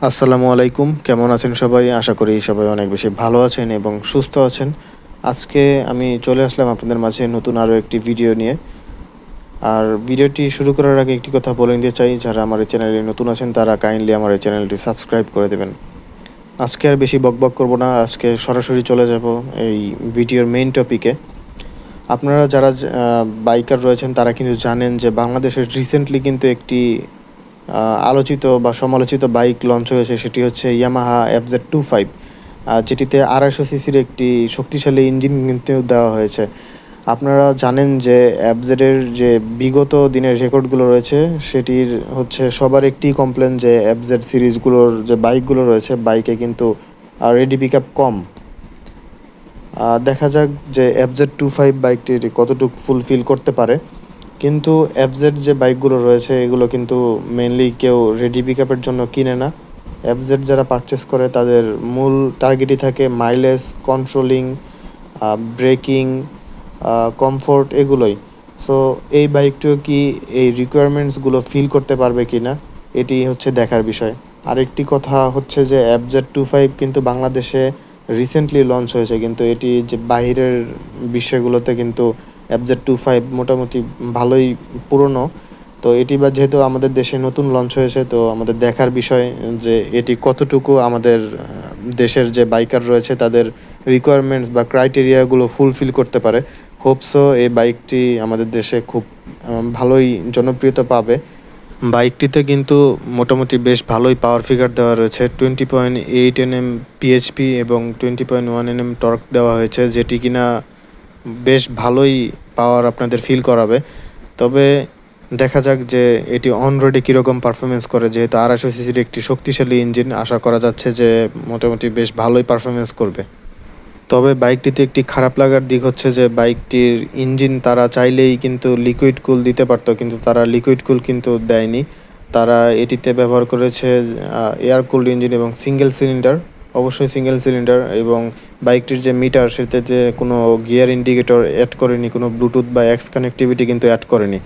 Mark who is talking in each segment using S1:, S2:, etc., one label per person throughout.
S1: আসসালামু আলাইকুম। কেমন আছেন সবাই? আশা করি সবাই অনেক বেশি ভালো আছেন এবং সুস্থ আছেন। আজকে আমি চলে আসলাম আপনাদের মাঝে নতুন আরও একটি ভিডিও নিয়ে। আর ভিডিওটি শুরু করার আগে একটি কথা বলে নিতে চাই, যারা আমার এই চ্যানেলে নতুন আছেন তারা কাইন্ডলি আমার এই চ্যানেলটি সাবস্ক্রাইব করে দেবেন। আজকে আর বেশি বকবক করব না, আজকে সরাসরি চলে যাব এই ভিডিওর মেইন টপিকে। আপনারা যারা বাইকার রয়েছেন তারা কিন্তু জানেন যে বাংলাদেশের রিসেন্টলি কিন্তু একটি আলোচিত বা সমালোচিত বাইক লঞ্চ হয়েছে, সেটি হচ্ছে ইয়ামাহা FZ25, যেটিতে 250 সিসির একটি শক্তিশালী ইঞ্জিন কিন্তু দেওয়া হয়েছে। আপনারা জানেন যে এফজেডের যে বিগত দিনের রেকর্ডগুলো রয়েছে সেটির হচ্ছে সবার একটি কমপ্লেন যে এফজেড সিরিজগুলোর যে বাইকগুলো রয়েছে বাইকে কিন্তু রেডি পিক আপ কম। দেখা যাক যে FZ25 বাইকটির কতটুকু ফুলফিল করতে পারে। কিন্তু এফজেড যে বাইকগুলো রয়েছে এগুলো কিন্তু মেনলি কেউ রেডি পিক আপের জন্য কিনে না। এফজেড যারা পারচেস করে তাদের মূল টার্গেটই থাকে মাইলেজ, কন্ট্রোলিং, ব্রেকিং, কমফোর্ট, এগুলোই। সো এই বাইকটিও কি এই রিকোয়ারমেন্টসগুলো ফিল করতে পারবে কি না, এটি হচ্ছে দেখার বিষয়। আরেকটি কথা হচ্ছে যে FZ25 কিন্তু বাংলাদেশে রিসেন্টলি লঞ্চ হয়েছে, কিন্তু এটি যে বাহিরের বিষয়গুলোতে কিন্তু FZ25 মোটামুটি ভালোই পুরনো। তো এটি বা যেহেতু আমাদের দেশে নতুন লঞ্চ হয়েছে, তো আমাদের দেখার বিষয় যে এটি কতটুকু আমাদের দেশের যে বাইকার রয়েছে তাদের রিকোয়ারমেন্টস বা ক্রাইটেরিয়াগুলো ফুলফিল করতে পারে। হোপসো এই বাইকটি আমাদের দেশে খুব ভালোই জনপ্রিয়তা পাবে। বাইকটিতে কিন্তু মোটামুটি বেশ ভালোই পাওয়ার ফিগার দেওয়া রয়েছে, 20.8 Nm পিএইচপি এবং 20.1 Nm টর্ক দেওয়া হয়েছে, যেটি কিনা বেশ ভালোই পাওয়ার আপনাদের ফিল করাবে। তবে দেখা যাক যে এটি অন রোডে কীরকম পারফরমেন্স করে। যেহেতু 250 সিসির একটি শক্তিশালী ইঞ্জিন, আশা করা যাচ্ছে যে মোটামুটি বেশ ভালোই পারফরমেন্স করবে। তবে বাইকটিতে একটি খারাপ লাগার দিক হচ্ছে যে বাইকটির ইঞ্জিন তারা চাইলেই কিন্তু লিকুইড কুল দিতে পারতো, কিন্তু তারা লিকুইড কুল কিন্তু দেয়নি। তারা এটিতে ব্যবহার করেছে এয়ার কুলড ইঞ্জিন এবং সিঙ্গেল সিলিন্ডার, অবশ্যই সিঙ্গেল সিলিন্ডার। এবং বাইকটির যে মিটার সেটাতে কোনো গিয়ার ইন্ডিকেটর অ্যাড করেনি, কোনো ব্লুটুথ বা এক্স কানেক্টিভিটি কিন্তু অ্যাড করেনি।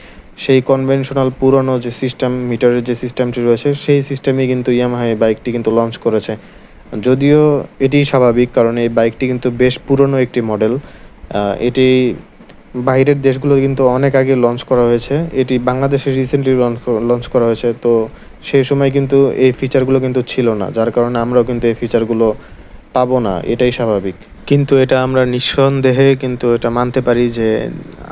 S1: সেই কনভেনশনাল পুরনো যে সিস্টেম, মিটারের যে সিস্টেমটি রয়েছে সেই সিস্টেমেই কিন্তু ইয়ামাহা এই বাইকটি কিন্তু লঞ্চ করেছে। যদিও এটি স্বাভাবিক, কারণ এই বাইকটি কিন্তু বেশ পুরনো একটি মডেল। এটি বাইরের দেশগুলো কিন্তু অনেক আগে লঞ্চ করা হয়েছে, এটি বাংলাদেশে রিসেন্টলি লঞ্চ করা হয়েছে। তো সেই সময় কিন্তু এই ফিচারগুলো কিন্তু ছিল না, যার কারণে আমরাও কিন্তু এই ফিচারগুলো পাবো না, এটাই স্বাভাবিক। কিন্তু এটা আমরা নিঃসন্দেহে কিন্তু এটা মানতে পারি যে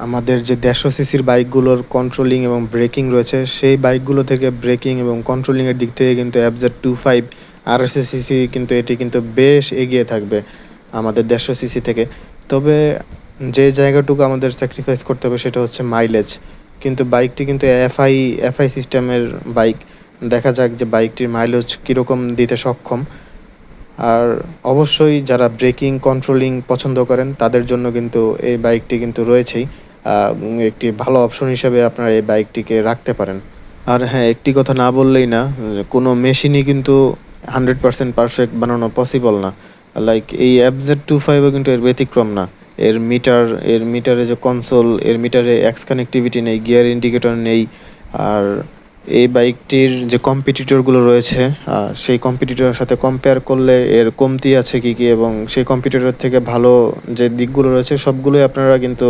S1: আমাদের যে 150 সিসির বাইকগুলোর কন্ট্রোলিং এবং ব্রেকিং রয়েছে সেই বাইকগুলো থেকে ব্রেকিং এবং কন্ট্রোলিংয়ের দিক থেকে কিন্তু FZ25 250 সিসি কিন্তু এটি কিন্তু বেশ এগিয়ে থাকবে আমাদের 150 সিসি থেকে। তবে যে জায়গাটুকু আমাদের স্যাক্রিফাইস করতে হবে সেটা হচ্ছে মাইলেজ। কিন্তু বাইকটি কিন্তু এফআই সিস্টেমের বাইক, দেখা যাক যে বাইকটির মাইলেজ কীরকম দিতে সক্ষম। আর অবশ্যই যারা ব্রেকিং কন্ট্রোলিং পছন্দ করেন তাদের জন্য কিন্তু এই বাইকটি কিন্তু রয়েছেই, একটি ভালো অপশন হিসেবে আপনারা এই বাইকটিকে রাখতে পারেন। আর হ্যাঁ, একটি কথা না বললেই না, যে কোনো মেশিনই কিন্তু 100% পারফেক্ট বানানো পসিবল না। লাইক এই FZ25ও কিন্তু এর ব্যতিক্রম না। এর মিটারে যে কনসোল, এর মিটারে এক্স কানেক্টিভিটি নেই, গিয়ার ইন্ডিকেটর নেই। আর এই বাইকটির যে কম্পিটিটরগুলো রয়েছে সেই কম্পিটিটরের সাথে কম্পেয়ার করলে এর কমতি আছে কী কী, এবং সেই কম্পিটিটর থেকে ভালো যে দিকগুলো রয়েছে সবগুলোই আপনারা কিন্তু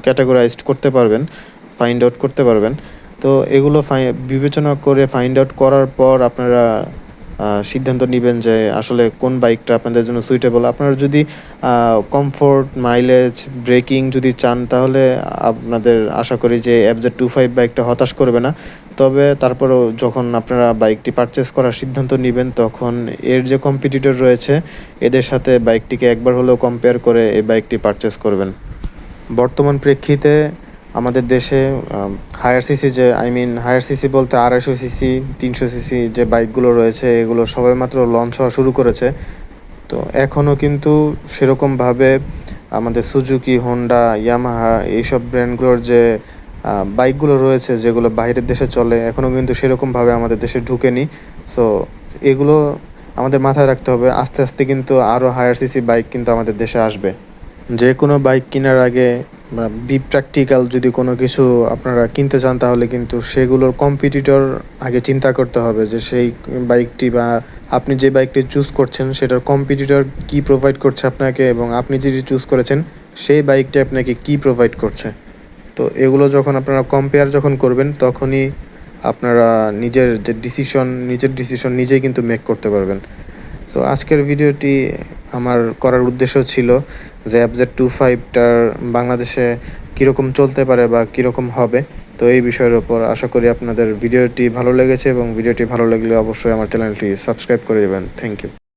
S1: ক্যাটাগরাইজড করতে পারবেন, ফাইন্ড আউট করতে পারবেন। তো এগুলো বিবেচনা করে ফাইন্ড আউট করার পর আপনারা সিদ্ধান্ত নিবেন যে আসলে কোন বাইকটা আপনাদের জন্য সুইটেবল। আপনারা যদি কমফোর্ট, মাইলেজ, ব্রেকিং যদি চান তাহলে আপনাদের আশা করি যে FZ25 বাইকটা হতাশ করবে না। তবে তারপরেও যখন আপনারা বাইকটি পারচেস করার সিদ্ধান্ত নিবেন তখন এর যে কম্পিটিটর রয়েছে এদের সাথে বাইকটিকে একবার হলেও কম্পেয়ার করে এই বাইকটি পারচেস করবেন। বর্তমান প্রেক্ষিতে আমাদের দেশে হায়ার সিসি বলতে 250 সিসি, 300 সিসি যে বাইকগুলো রয়েছে এগুলো সবেমাত্র লঞ্চ হওয়া শুরু করেছে। তো এখনও কিন্তু সেরকমভাবে আমাদের সুজুকি, হোন্ডা, ইয়ামাহা এইসব ব্র্যান্ডগুলোর যে বাইকগুলো রয়েছে যেগুলো বাইরের দেশে চলে এখনও কিন্তু সেরকমভাবে আমাদের দেশে ঢুকেনি। সো এগুলো আমাদের মাথায় রাখতে হবে, আস্তে আস্তে কিন্তু আরও হায়ার সিসি বাইক কিন্তু আমাদের দেশে আসবে। যে কোনো বাইক কেনার আগে বা প্র্যাকটিক্যাল যদি কোনো কিছু আপনারা কিনতে চান তাহলে কিন্তু সেগুলোর কম্পিটিটর আগে চিন্তা করতে হবে যে সেই বাইকটি বা আপনি যে বাইকটি চুজ করছেন সেটার কম্পিটিটর কী প্রোভাইড করছে আপনাকে এবং আপনি যেটি চুজ করেছেন সেই বাইকটি আপনাকে কী প্রোভাইড করছে। তো এগুলো যখন আপনারা কম্পেয়ার যখন করবেন তখনই আপনারা নিজের ডিসিশন নিজেই কিন্তু মেক করতে পারবেন। সো আজকের ভিডিওটি আমার করার উদ্দেশ্য ছিল যে FZ25টার বাংলাদেশে কীরকম চলতে পারে বা কীরকম হবে। তো এই বিষয়ের ওপর আশা করি আপনাদের ভিডিওটি ভালো লেগেছে এবং ভিডিওটি ভালো লাগলে অবশ্যই আমার চ্যানেলটি সাবস্ক্রাইব করে দেবেন। Thank you.